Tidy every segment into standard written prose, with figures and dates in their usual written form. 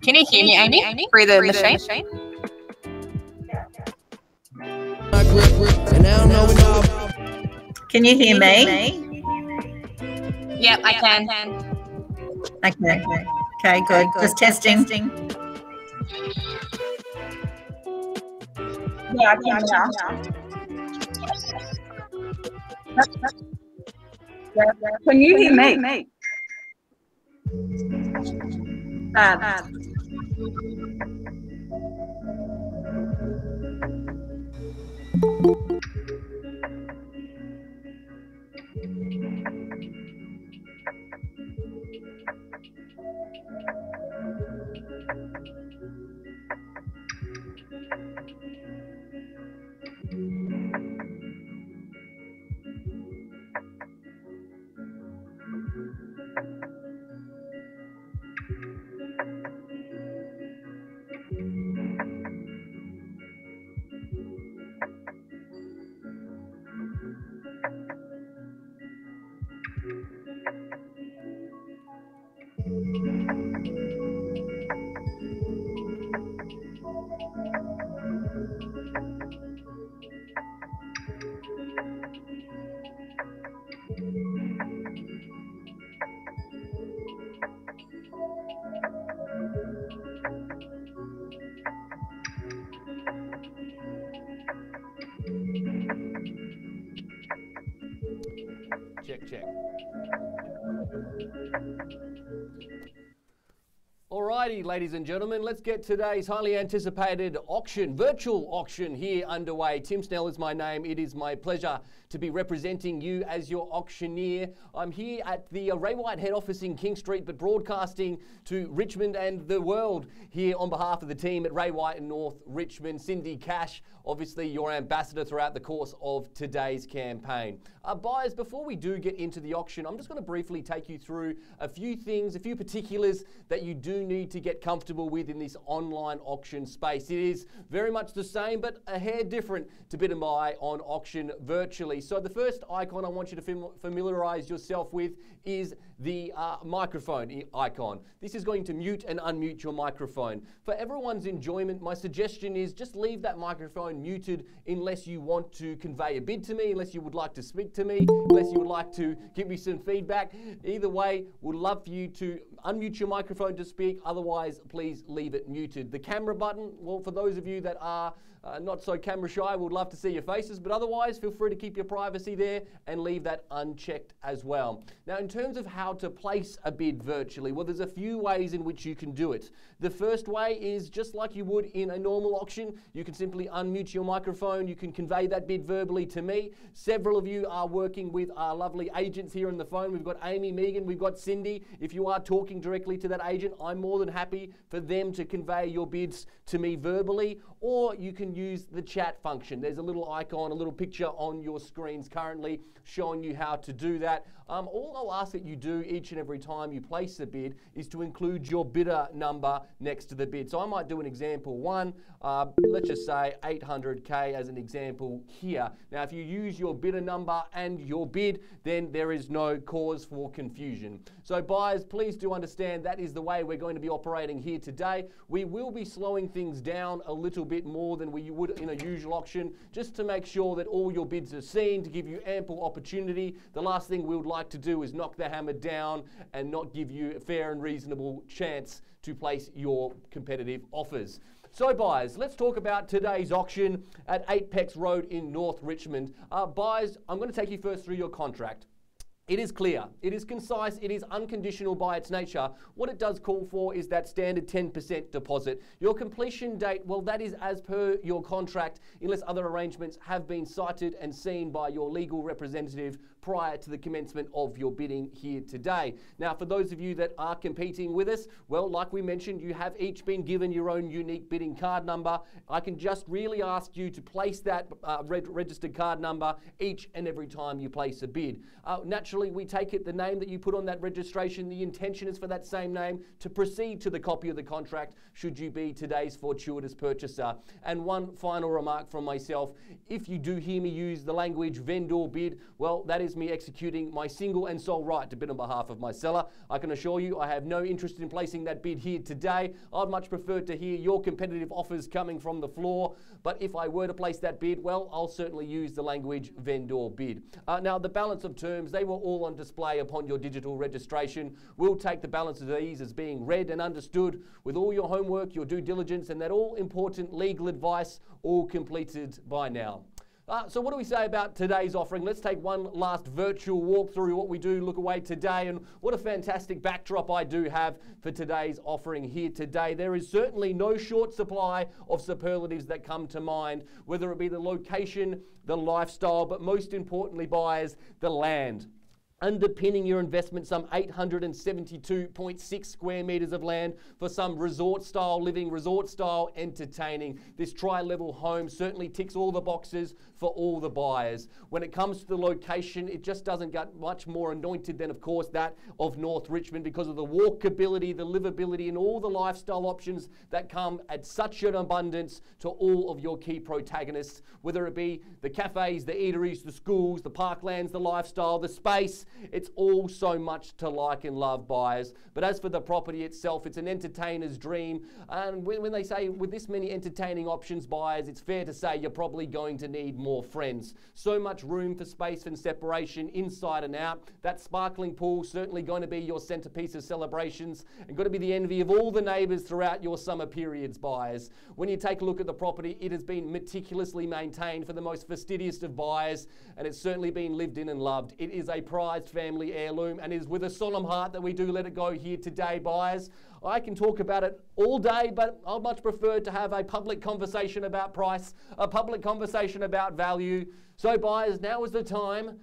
Can you hear me, Amy, through the machine? Can you hear me? Yep, I can. Okay, good. Just testing. Yeah, I can now. Can you hear me? Check. Alrighty, ladies and gentlemen, let's get today's highly anticipated auction, virtual auction here underway. Tim Snell is my name. It is my pleasure to be representing you as your auctioneer. I'm here at the Ray White head office in King Street, but broadcasting to Richmond and the world here on behalf of the team at Ray White in North Richmond. Cindy Cash, obviously your ambassador throughout the course of today's campaign. Buyers, before we do get into the auction, I'm just going to briefly take you through a few things, a few particulars that you do need to get comfortable with in this online auction space. It is very much the same, but a hair different to bid and buy on auction virtually. So the first icon I want you to familiarise yourself with is the microphone icon. This is going to mute and unmute your microphone. For everyone's enjoyment, my suggestion is just leave that microphone muted unless you want to convey a bid to me, unless you would like to speak to me, unless you would like to give me some feedback. Either way, we'd love for you to unmute your microphone to speak. Otherwise, please leave it muted. The camera button, well, for those of you that are not so camera shy, we'd love to see your faces, but otherwise feel free to keep your privacy there and leave that unchecked as well. Now, in terms of how how to place a bid virtually. Well, there's a few ways in which you can do it. The first way is just like you would in a normal auction. You can simply unmute your microphone. You can convey that bid verbally to me. Several of you are working with our lovely agents here on the phone. We've got Amy, Megan, we've got Cindy. If you are talking directly to that agent, I'm more than happy for them to convey your bids to me verbally, or you can use the chat function. There's a little icon, a little picture on your screens currently showing you how to do that. All I'll ask that you do each and every time you place a bid is to include your bidder number next to the bid. So I might do an example one, let's just say 800K as an example here. Now, if you use your bidder number and your bid, then there is no cause for confusion. So buyers, please do understand that is the way we're going to be operating here today. We will be slowing things down a little bit more than we would in a usual auction, just to make sure that all your bids are seen, to give you ample opportunity. The last thing we would like to do is knock the hammer down and not give you a fair and reasonable chance to place your competitive offers. So buyers, let's talk about today's auction at 8 Pecks Road in North Richmond. Buyers, I'm going to take you first through your contract. It is clear, it is concise, it is unconditional by its nature. What it does call for is that standard 10% deposit. Your completion date, well, that is as per your contract, unless other arrangements have been cited and seen by your legal representative prior to the commencement of your bidding here today. Now, for those of you that are competing with us, well, like we mentioned, you have each been given your own unique bidding card number. I can just really ask you to place that registered card number each and every time you place a bid. Naturally, we take it the name that you put on that registration, the intention is for that same name to proceed to the copy of the contract should you be today's fortuitous purchaser. And one final remark from myself, if you do hear me use the language vendor bid, well, that is me executing my single and sole right to bid on behalf of my seller. I can assure you I have no interest in placing that bid here today. I'd much prefer to hear your competitive offers coming from the floor, but if I were to place that bid, well, I'll certainly use the language vendor bid. Now, the balance of terms, they were all on display upon your digital registration. We'll take the balance of these as being read and understood with all your homework, your due diligence, and that all important legal advice all completed by now. So what do we say about today's offering? Let's take one last virtual walk through what we do look away today, and what a fantastic backdrop I do have for today's offering here today. There is certainly no short supply of superlatives that come to mind, whether it be the location, the lifestyle, but most importantly, buyers, the land. Underpinning your investment, some 872.6 square metres of land for some resort-style living, resort-style entertaining. This tri-level home certainly ticks all the boxes for all the buyers. When it comes to the location, it just doesn't get much more anointed than, of course, that of North Richmond because of the walkability, the livability, and all the lifestyle options that come at such an abundance to all of your key protagonists, whether it be the cafes, the eateries, the schools, the parklands, the lifestyle, the space. It's all so much to like and love, buyers. But as for the property itself, it's an entertainer's dream. And when they say with this many entertaining options, buyers, it's fair to say you're probably going to need more friends. So much room for space and separation inside and out. That sparkling pool certainly going to be your centerpiece of celebrations and going to be the envy of all the neighbours throughout your summer periods, buyers. When you take a look at the property, it has been meticulously maintained for the most fastidious of buyers, and it's certainly been lived in and loved. It is a prized family heirloom, and it is with a solemn heart that we do let it go here today, buyers. I can talk about it all day, but I'd much prefer to have a public conversation about price, a public conversation about value. So buyers, now is the time.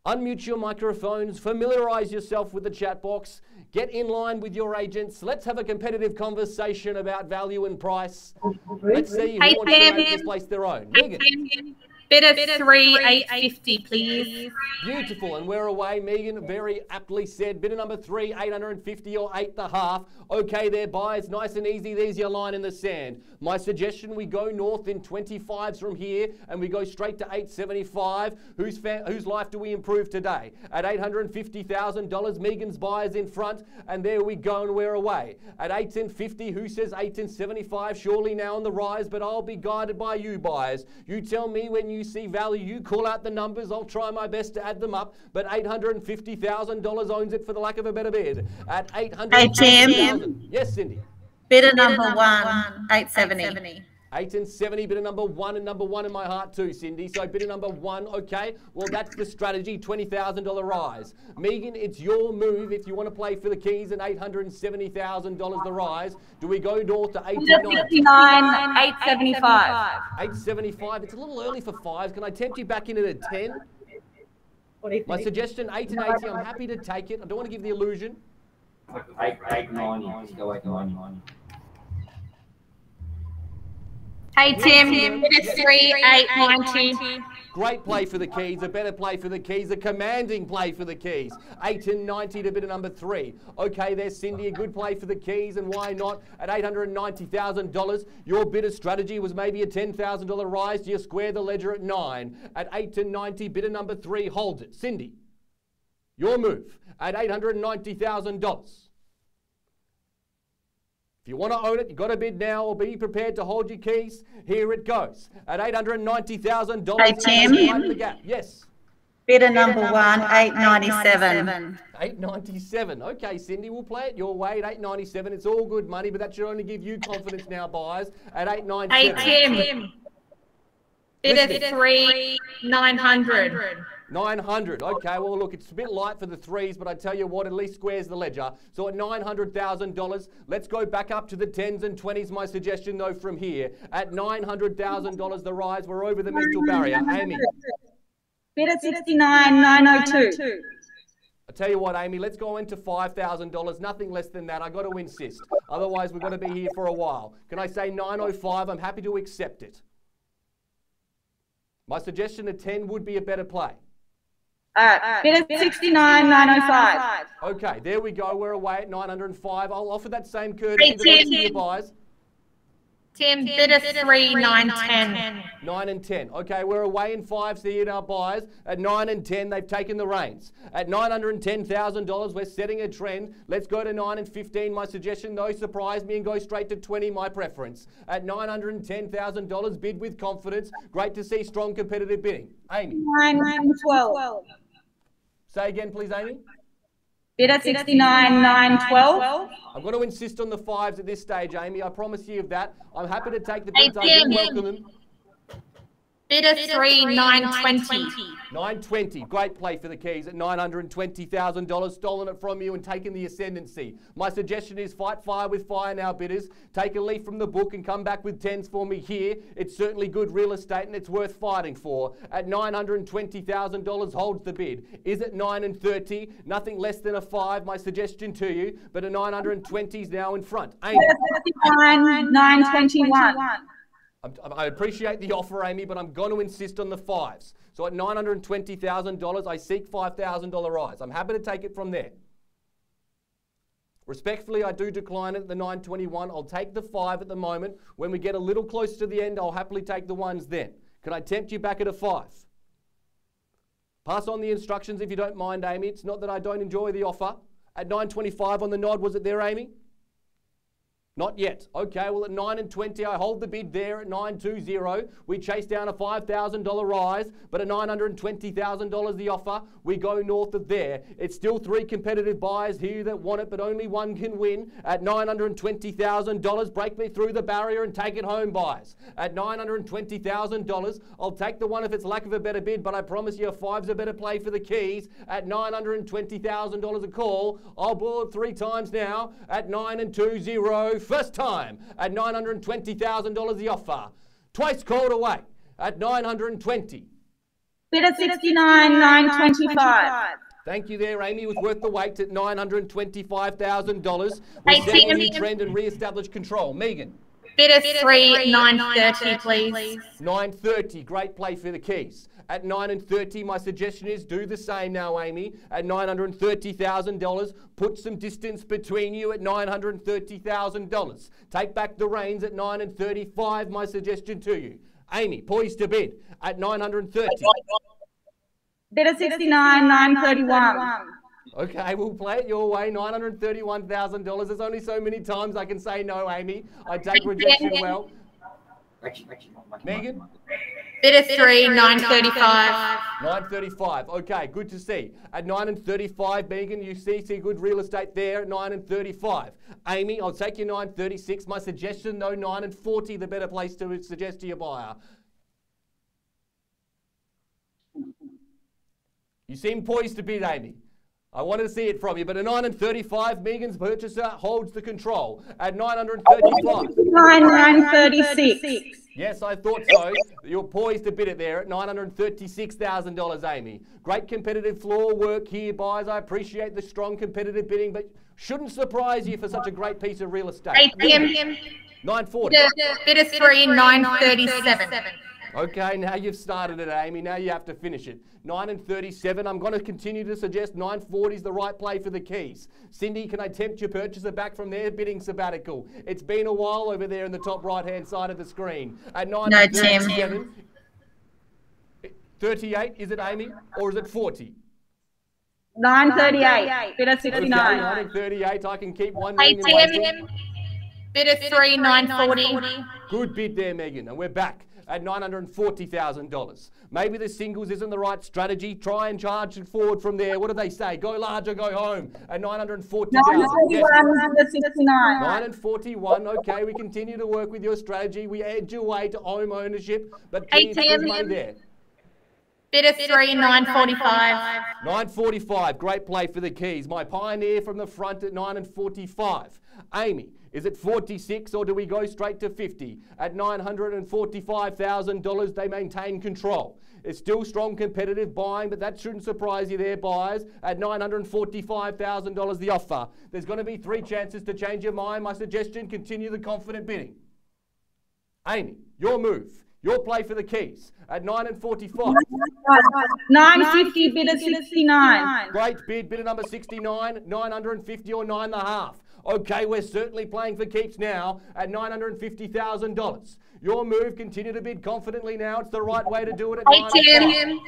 Unmute your microphones, familiarise yourself with the chat box, get in line with your agents. Let's have a competitive conversation about value and price. Let's see who wants to make this place their own. Megan. Bid of 3,850, please. Beautiful, and we're away. Megan very aptly said, bidder number 3, 850 or 8.5. Okay there, buyers, nice and easy. There's your line in the sand. My suggestion, we go north in 25s from here, and we go straight to 875. Whose life do we improve today? At $850,000, Megan's buyers in front, and there we go, and we're away. At 8.50, who says 8.75? Surely now on the rise, but I'll be guided by you, buyers. You tell me when you see value, you call out the numbers. I'll try my best to add them up, but $850,000 owns it for the lack of a better bid. At $850,000. Yes, Cindy. Bidder number 1, 870. 8 and 70, bidder number 1, and number 1 in my heart too, Cindy. So bidder number 1, okay. Well, that's the strategy, $20,000 rise. Megan, it's your move if you want to play for the keys and $870,000 the rise. Do we go north to 890? 59, 875. 875. It's a little early for 5s. Can I tempt you back into the 10? My suggestion, 8 and 80. I'm happy to take it. I don't want to give the illusion. 890. Go 890. Hey Tim, it's 3, 890. Great play for the keys, a better play for the keys, a commanding play for the keys. 8 and 90 to bidder number 3. Okay, there's Cindy, a good play for the keys, and why not? At $890,000, your bidder strategy was maybe a $10,000 rise. Do you square the ledger at 9? At 8 and 90, bidder number 3 holds it. Cindy, your move at $890,000. If you want to own it, you've got to bid now or be prepared to hold your keys. Here it goes. At $890,000. Hey, Tim. The gap. Yes. Bidder number 1, 897. 897. Okay, Cindy, we'll play it your way at 897. It's all good money, but that should only give you confidence now, buyers. At 897. Hey Tim, bidder 3, 900. 900. Okay, well, look, it's a bit light for the 3s, but I tell you what, at least squares the ledger. So at $900,000, let's go back up to the 10s and 20s. My suggestion, though, from here. At $900,000, the rise, we're over the mental barrier. Amy. Bidder 69, 902. I tell you what, Amy, let's go into $5,000. Nothing less than that. I got to insist. Otherwise, we're going to be here for a while. Can I say 905? I'm happy to accept it. My suggestion at 10 would be a better play. Bidder 69, 905. Okay, there we go. We're away at 905. I'll offer that same courtesy to the rest of your buyers. Tim, bidder 3, 910. 9 and 10. Okay, we're away in 5s here at our buyers. At 9 and 10, they've taken the reins. At $910,000, we're setting a trend. Let's go to 9 and 15. My suggestion, though, surprise me and go straight to 20, my preference. At $910,000, bid with confidence. Great to see strong competitive bidding. Amy. 912. Say again, please, Amy. Bidder 69, 912. I'm going to insist on the 5s at this stage, Amy. I promise you of that. I'm happy to take the bids. I do welcome them. Bidder 3, 920. 920. Great play for the keys at $920,000. Stolen it from you and taken the ascendancy. My suggestion is fight fire with fire now, bidders. Take a leaf from the book and come back with 10s for me here. It's certainly good real estate and it's worth fighting for. At $920,000 holds the bid. Is it 9 and 30? Nothing less than a 5, my suggestion to you. But a 920 is now in front. Amy. 921. I appreciate the offer, Amy, but I'm going to insist on the 5s. So at $920,000, I seek $5,000 rise. I'm happy to take it from there. Respectfully, I do decline it at the 921. I'll take the 5 at the moment. When we get a little closer to the end, I'll happily take the 1s then. Can I tempt you back at a 5? Pass on the instructions if you don't mind, Amy. It's not that I don't enjoy the offer. At 925 on the nod, was it there, Amy? Not yet. Okay, well at 9 and 20, I hold the bid there at 920. We chase down a $5,000 rise, but at $920,000 the offer, we go north of there. It's still 3 competitive buyers here that want it, but only one can win. At $920,000, break me through the barrier and take it home, buyers. At $920,000, I'll take the 1 if it's lack of a better bid, but I promise you a 5's a better play for the keys. At $920,000 a call, I'll boil it 3 times now at 9 and 20. First time at $920,000 the offer. Twice called away at 920. Bidder 69, 925. Thank you there, Amy. It was worth the wait at $925,000. We set a new trend and re-establish control. Megan. Bidder 3, 930, please. 930. Great play for the keys. At 9 and 30, my suggestion is do the same now, Amy. At $930,000, put some distance between you at $930,000. Take back the reins at 9 and 35, my suggestion to you. Amy, poised to bid at 930. Bidder 69, 931. Okay, we'll play it your way, $931,000. There's only so many times I can say no, Amy. I take rejection well. Megan? Bid of 3, 935. 935. Okay, good to see. At 9.35, Megan, you see good real estate there at 9.35. Amy, I'll take your 9.36. My suggestion, though, 9.40, the better place to suggest to your buyer. You seem poised to bid, Amy. I wanted to see it from you, but at 9.35, Megan's purchaser holds the control at 935. 936. Yes, I thought so. You're poised to bid it there at $936,000, Amy. Great competitive floor work here, buyers. I appreciate the strong competitive bidding, but shouldn't surprise you for such a great piece of real estate. 940. Bid of 3, 937. Okay, now you've started it, Amy. Now you have to finish it. 9.37. I'm going to continue to suggest 9.40 is the right play for the keys. Cindy, can I tempt your purchaser back from their bidding sabbatical? It's been a while over there in the top right-hand side of the screen. At 9.37. 38, is it, Amy? Or is it 40? 938. Bid of 69. Okay, 9.38. I can keep one Hey, ring in my book. Tim. Bid of 3, 940. Good bid there, Megan. And we're back at $940,000. Maybe the singles isn't the right strategy. Try and charge it forward from there. What do they say? Go large or go home at $940,000. 941. Okay, we continue to work with your strategy. We edge away to home ownership, but please put money there. Bid of 3, 945. 945. Great play for the keys. My Pioneer from the front at 9.45. Amy, is it 46 or do we go straight to 50? At $945,000, they maintain control. It's still strong competitive buying, but that shouldn't surprise you there, buyers. At $945,000 the offer. There's going to be 3 chances to change your mind. My suggestion, continue the confident bidding. Amy, your move. Your play for the keys at 9.45. 950. Bid of 69. Great bid. Bidder number 69. 950 or 9.5. Okay, we're certainly playing for keeps now at $950,000. Your move, continue to bid confidently now. It's the right way to do it at 9.5.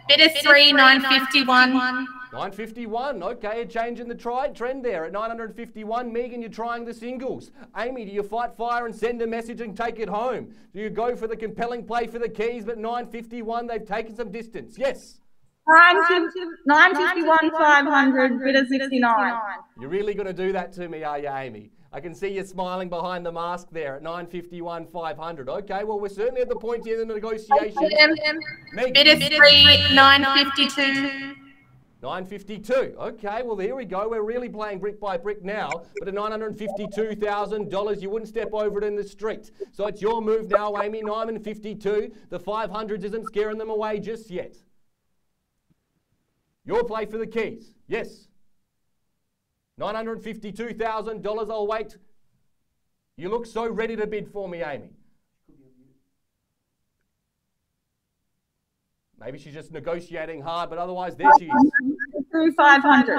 Bid of 3, 951. 951. Okay, a change in the trend there at 951. Megan, you're trying the singles. Amy, do you fight fire and send a message and take it home? Do you go for the compelling play for the keys, but 951, they've taken some distance? Yes. 951, 500. Bid of 69. You're really going to do that to me, are you, Amy? I can see you smiling behind the mask there at 951, 500. Okay, well, we're certainly at the point here in the negotiation. Bid of 3, 952. 952. Okay, well, here we go. We're really playing brick by brick now. But at $952,000, you wouldn't step over it in the street. So it's your move now, Amy. 952. The 500s isn't scaring them away just yet. Your play for the keys. Yes. $952,000. I'll wait. You look so ready to bid for me, Amy. Maybe she's just negotiating hard, but otherwise there she is. 500.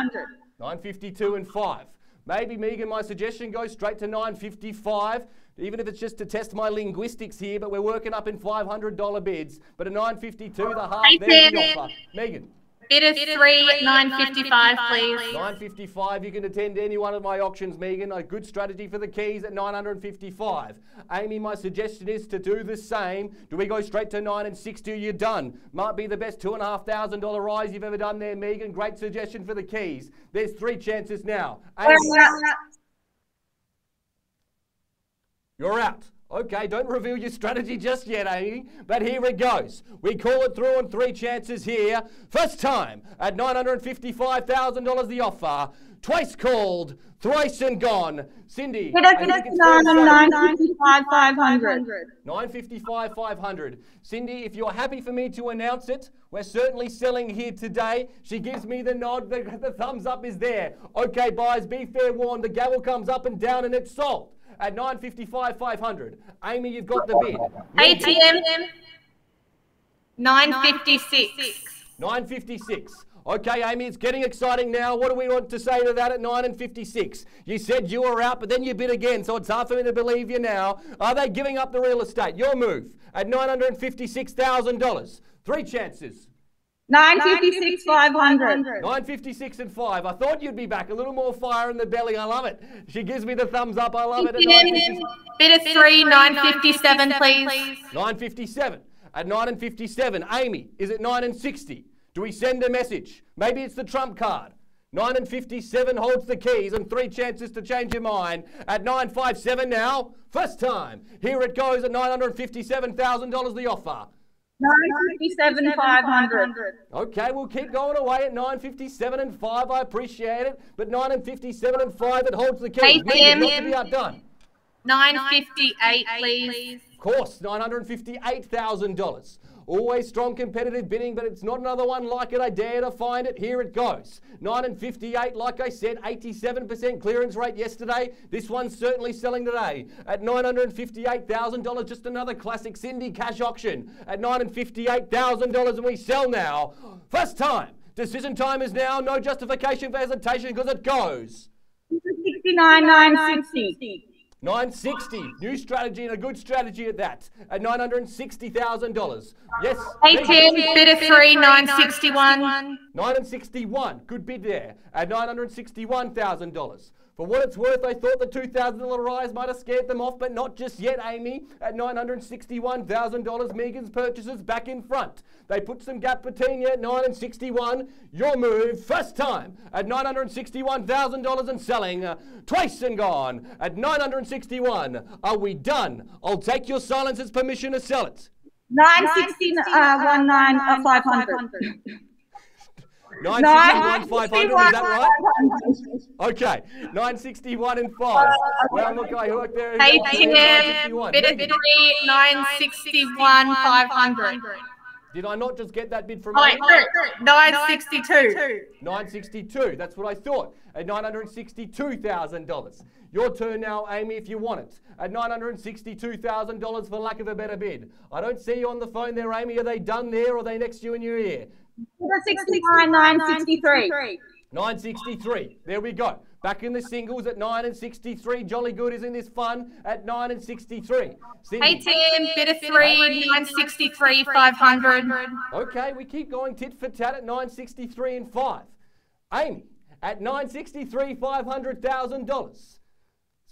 952 and 5. Maybe, Megan, my suggestion goes straight to 955, even if it's just to test my linguistics here, but we're working up in $500 bids. But at 952, the half, there's the offer. Megan. Bid of 3, 955, please. 955, you can attend any one of my auctions, Megan. A good strategy for the keys at 955. Amy, my suggestion is to do the same. Do we go straight to 960? You're done. Might be the best $2,500 rise you've ever done there, Megan. Great suggestion for the keys. There's 3 chances now. Amy, you're out. Okay, don't reveal your strategy just yet, Amy, but here it goes. We call it through on 3 chances here. First time at $955,000 the offer. Twice called, thrice and gone. Cindy. 955, 500. 955, 500. Cindy, if you're happy for me to announce it, we're certainly selling here today. She gives me the nod, the thumbs up is there. Okay, buyers, be fair warned, the gavel comes up and down and it's sold. At 955, 500. Amy, you've got the bid. ATM. 956. 956. Okay, Amy, it's getting exciting now. What do we want to say to that at 956? You said you were out, but then you bid again, so it's hard for me to believe you now. Are they giving up the real estate? Your move at $956,000. 3 chances. 956, 500. 956 and 5. I thought you'd be back. A little more fire in the belly. I love it. She gives me the thumbs up. I love it. At Bid of 3, 957, please. 957. At 9 and 57. Amy, is it 9 and 60? Do we send a message? Maybe it's the trump card. 9 and 57 holds the keys and 3 chances to change your mind. At 957 now. First time. Here it goes at $957,000 the offer. 957, 500. Okay, we'll keep going away at 957 and 5. I appreciate it. But 9 and 57 and 5, it holds the keys. Hey, not to be outdone. 958, please. Of course, $958,000. Always strong competitive bidding, but it's not another one like it. I dare to find it. Here it goes. 9 and 58, like I said, 87% clearance rate yesterday. This one's certainly selling today at $958,000. Just another classic Cindy cash auction at $9 and $58,000, and we sell now. First time. Decision time is now. No justification for hesitation because it goes. 69, 960. 960, new strategy and a good strategy at that, at $960,000. Yes. Hey, Tim, bid of 3, 961. 9 and 61, good bid there, at $961,000. For what it's worth, I thought the $2,000 rise might have scared them off, but not just yet, Amy. At $961,000, Megan's purchases back in front. They put some gap between you at 9 and 61. Your move, first time, at $961,000 and selling twice and gone at 961. Are we done? I'll take your silence as permission to sell it. 960, 500. 961, 500, is that right? Okay, 961 and 5. Well, look, I worked there. Hey, Tim, bid of 3, 961, 500. Did I not just get that bid from 962. 962, that's what I thought, at $962,000. Your turn now, Amy, if you want it, at $962,000 for lack of a better bid. I don't see you on the phone there, Amy. Are they done there or are they next to you in your ear? 69, 963. 963, there we go. Back in the singles at 9 and 63. Jolly good, isn't this fun? At 9 and 63. Hey, Tim, bid of 3, 963, 500. Okay, we keep going tit for tat at 963 and 5. Amy, at 963, $500,000. It's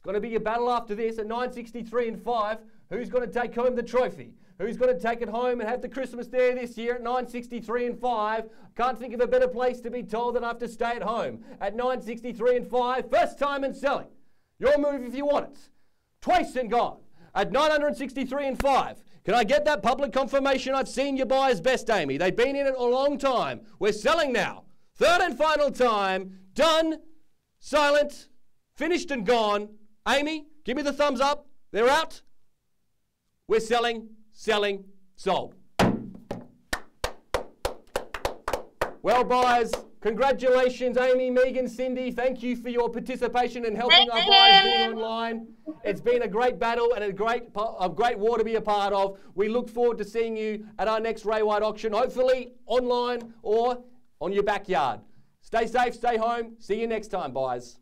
going to be a battle after this at 963 and 5. Who's going to take home the trophy? Who's going to take it home and have the Christmas there this year at 963 and 5? Can't think of a better place to be told than I have to stay at home at 963 and 5. First time and selling. Your move if you want it. Twice and gone at 963 and 5. Can I get that public confirmation I've seen your buyers best, Amy? They've been in it a long time. We're selling now. Third and final time. Done. Silent. Finished and gone. Amy, give me the thumbs up. They're out. We're selling. Selling, sold. Well, buyers, congratulations, Amy, Megan, Cindy. Thank you for your participation in helping our buyers bid online. It's been a great battle and a great war to be a part of. We look forward to seeing you at our next Ray White auction, hopefully online or on your backyard. Stay safe, stay home. See you next time, buyers.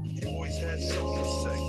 You always had something to say.